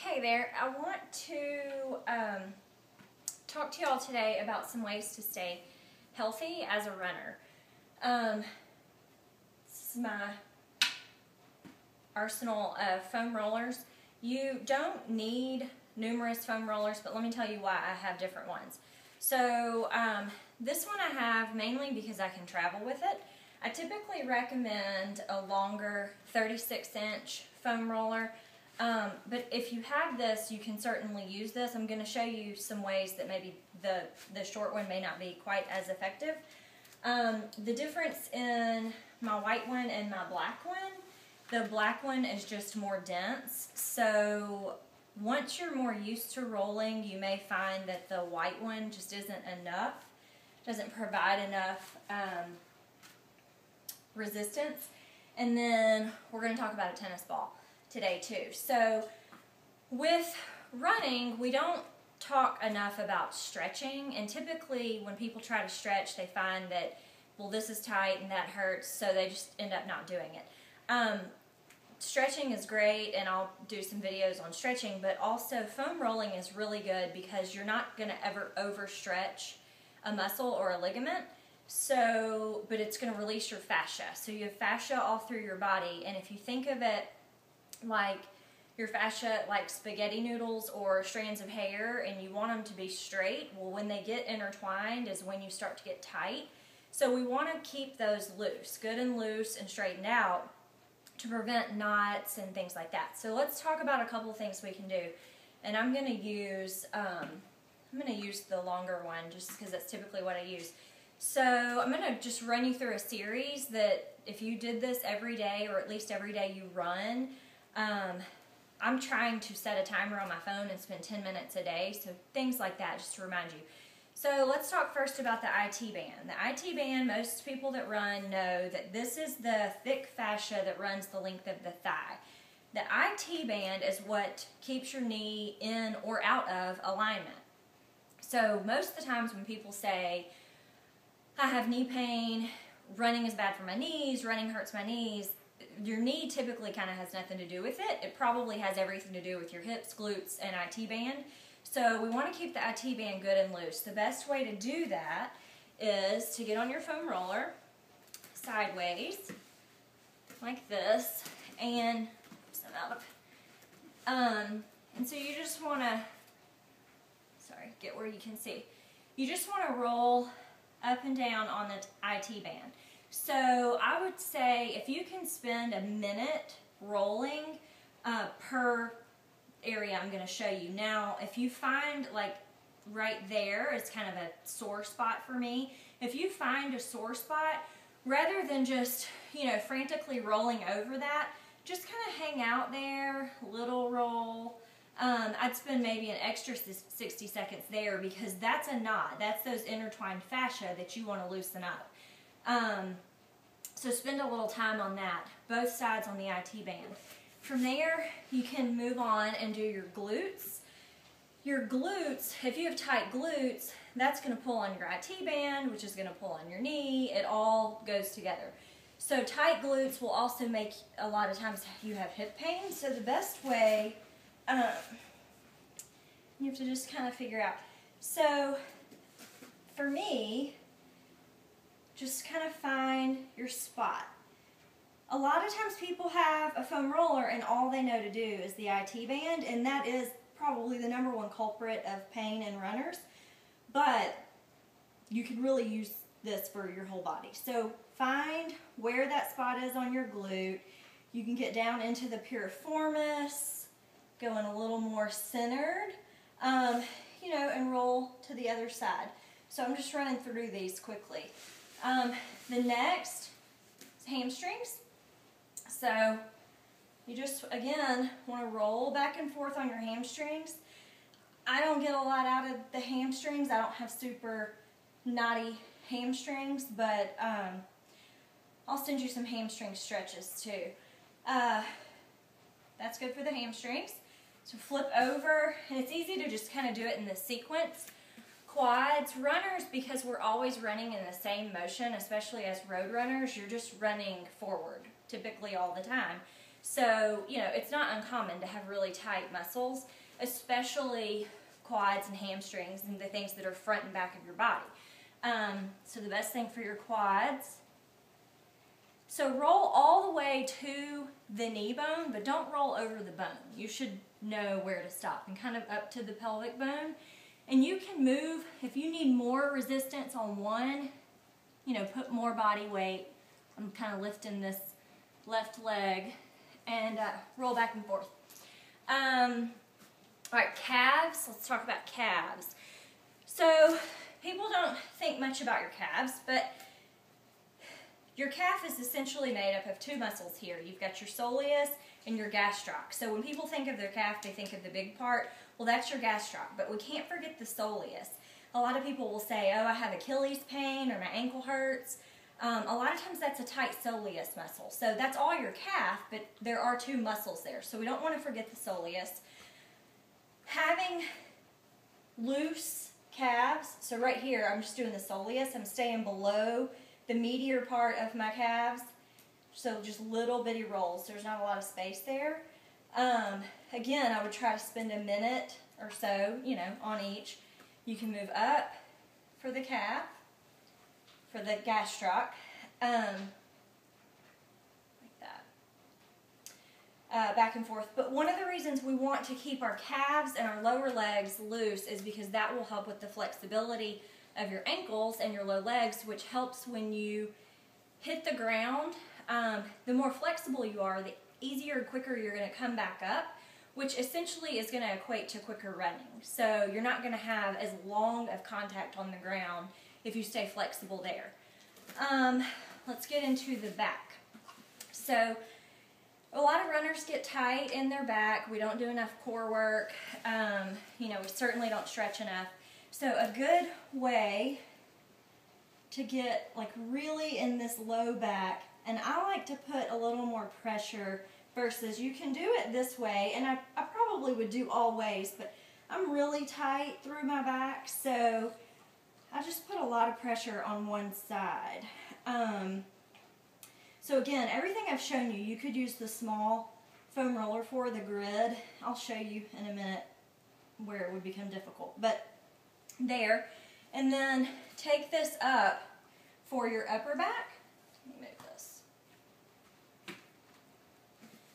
Hey there, I want to talk to y'all today about some ways to stay healthy as a runner. This is my arsenal of foam rollers. You don't need numerous foam rollers, but let me tell you why I have different ones. So this one I have mainly because I can travel with it. I typically recommend a longer 36-inch foam roller. But if you have this, you can certainly use this. I'm going to show you some ways that maybe the short one may not be quite as effective. The difference in my white one and my black one, the black one is just more dense. So once you're more used to rolling, you may find that the white one just isn't enough, doesn't provide enough resistance. And then we're going to talk about a tennis ball today too. So with running, we don't talk enough about stretching, and typically when people try to stretch, they find that, well, this is tight and that hurts, so they just end up not doing it. Stretching is great, and I'll do some videos on stretching, but also foam rolling is really good because you're not going to ever overstretch a muscle or a ligament. So, but it's going to release your fascia. So you have fascia all through your body, and if you think of it like your fascia like spaghetti noodles or strands of hair, and you want them to be straight, well, when they get intertwined is when you start to get tight. So we want to keep those loose, good and loose and straightened out to prevent knots and things like that. So let's talk about a couple of things we can do. And I'm going to use the longer one just because that's typically what I use. So I'm going to just run you through a series that if you did this every day, or at least every day you run, I'm trying to set a timer on my phone and spend 10 minutes a day, so things like that just to remind you. So let's talk first about the IT band. The IT band, most people that run know that this is the thick fascia that runs the length of the thigh. The IT band is what keeps your knee in or out of alignment. So most of the times when people say, I have knee pain, running is bad for my knees, running hurts my knees, your knee typically kind of has nothing to do with it. It probably has everything to do with your hips, glutes, and IT band. So we want to keep the IT band good and loose. The best way to do that is to get on your foam roller sideways, like this, and and so you just want to, get where you can see. You just want to roll up and down on the IT band. So I would say if you can spend a minute rolling per area I'm going to show you. Now, if you find like right there is kind of a sore spot for me, if you find a sore spot, rather than just, frantically rolling over that, just kind of hang out there, little roll. I'd spend maybe an extra 60 seconds there because that's a knot. That's those intertwined fascia that you want to loosen up. So spend a little time on that, both sides on the IT band. From there, you can move on and do your glutes. Your glutes, if you have tight glutes, that's going to pull on your IT band, which is going to pull on your knee. It all goes together. So tight glutes will also make, a lot of times, you have hip pain. So the best way, you have to just kind of figure out. So for me, just kind of find your spot. A lot of times people have a foam roller and all they know to do is the IT band, and that is probably the #1 culprit of pain in runners, but you can really use this for your whole body. So find where that spot is on your glute. You can get down into the piriformis, going a little more centered, and roll to the other side. So I'm just running through these quickly. The next is hamstrings. So you just, again, want to roll back and forth on your hamstrings. I don't get a lot out of the hamstrings. I don't have super knotty hamstrings, but I'll send you some hamstring stretches too. That's good for the hamstrings. So flip over, and it's easy to just kind of do it in this sequence. Quads, runners, because we're always running in the same motion, especially as road runners, you're just running forward, typically all the time. So, you know, it's not uncommon to have really tight muscles, especially quads and hamstrings and the things that are front and back of your body. So the best thing for your quads. So roll all the way to the knee bone, but don't roll over the bone. You should know where to stop and kind of up to the pelvic bone. And you can move, if you need more resistance on one, you know, put more body weight. I'm kind of lifting this left leg and roll back and forth. All right, calves. Let's talk about calves. So people don't think much about your calves, but your calf is essentially made up of two muscles here. You've got your soleus and your gastroc. So when people think of their calf, they think of the big part. Well, that's your gastroc, but we can't forget the soleus. A lot of people will say, oh, I have Achilles pain or my ankle hurts. A lot of times that's a tight soleus muscle. So that's all your calf, but there are two muscles there. So we don't want to forget the soleus. Having loose calves, so right here I'm just doing the soleus. I'm staying below the meatier part of my calves. So just little bitty rolls. There's not a lot of space there. Again, I would try to spend a minute or so, you know, on each. You can move up for the calf, for the gastroc, like that, back and forth. But one of the reasons we want to keep our calves and our lower legs loose is because that will help with the flexibility of your ankles and your low legs, which helps when you hit the ground. The more flexible you are, the easier and quicker you're going to come back up, which essentially is going to equate to quicker running. So you're not going to have as long of contact on the ground if you stay flexible there. Let's get into the back. So a lot of runners get tight in their back. We don't do enough core work. You know, we certainly don't stretch enough. So a good way to get like really in this low back, and I like to put a little more pressure versus you can do it this way, and I probably would do all ways, but I'm really tight through my back, so I just put a lot of pressure on one side. So again, everything I've shown you, you could use the small foam roller for, the grid. I'll show you in a minute where it would become difficult, but there. And then take this up for your upper back. Let me move this.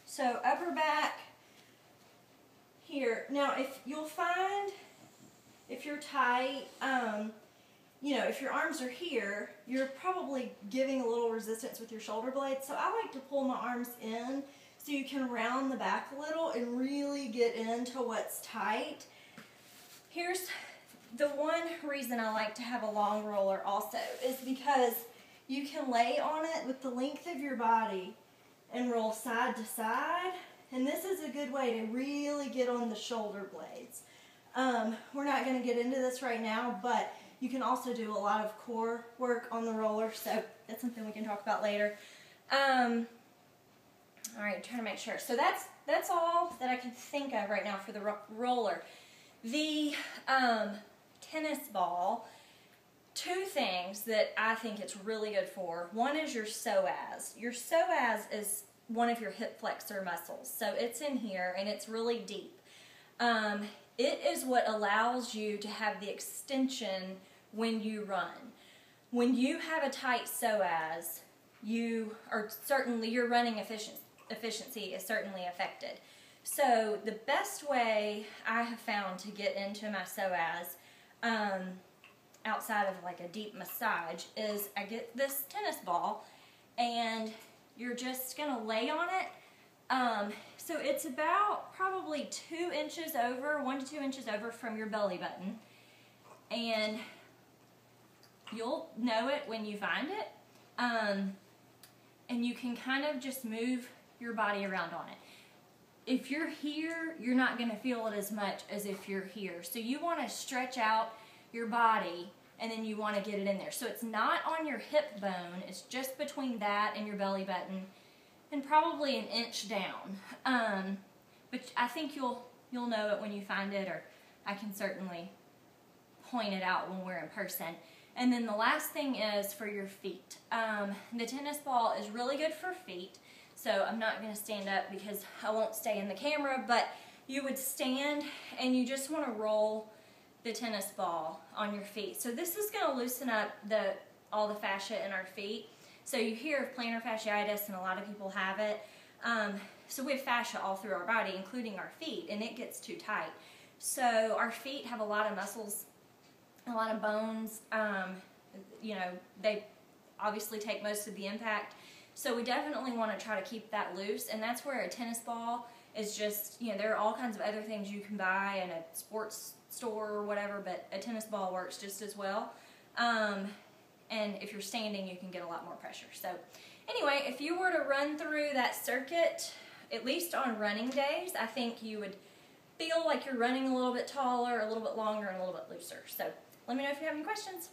So upper back here. Now, if you'll find, if you're tight, you know, if your arms are here, you're probably giving a little resistance with your shoulder blades. So I like to pull my arms in so you can round the back a little and really get into what's tight. Here's the one reason I like to have a long roller also is because you can lay on it with the length of your body and roll side to side, and this is a good way to really get on the shoulder blades. We're not going to get into this right now, but you can also do a lot of core work on the roller, so that's something we can talk about later. All right, trying to make sure. So that's all that I can think of right now for the roller. The tennis ball, two things that I think it's really good for. One is your psoas. Your psoas is one of your hip flexor muscles. So it's in here and it's really deep. It is what allows you to have the extension when you run. When you have a tight psoas, your running efficiency is certainly affected. So the best way I have found to get into my psoas, outside of like a deep massage, is I get this tennis ball and you're just going to lay on it. So it's about probably 2 inches over, 1 to 2 inches over from your belly button. And you'll know it when you find it. And you can kind of just move your body around on it. If you're here, you're not going to feel it as much as if you're here. So you want to stretch out your body and then you want to get it in there. So it's not on your hip bone, it's just between that and your belly button and probably 1 inch down. But I think you'll know it when you find it, or I can certainly point it out when we're in person. And then the last thing is for your feet. The tennis ball is really good for feet. So I'm not going to stand up because I won't stay in the camera, but you would stand and you just want to roll the tennis ball on your feet. So this is going to loosen up all the fascia in our feet. So you hear of plantar fasciitis, and a lot of people have it. So we have fascia all through our body, including our feet, and it gets too tight. So our feet have a lot of muscles, a lot of bones. You know, they obviously take most of the impact. So we definitely want to try to keep that loose, and that's where a tennis ball is just, you know, there are all kinds of other things you can buy in a sports store or whatever, but a tennis ball works just as well. And if you're standing, you can get a lot more pressure. So anyway, if you were to run through that circuit, at least on running days, I think you would feel like you're running a little bit taller, a little bit longer, and a little bit looser. So let me know if you have any questions.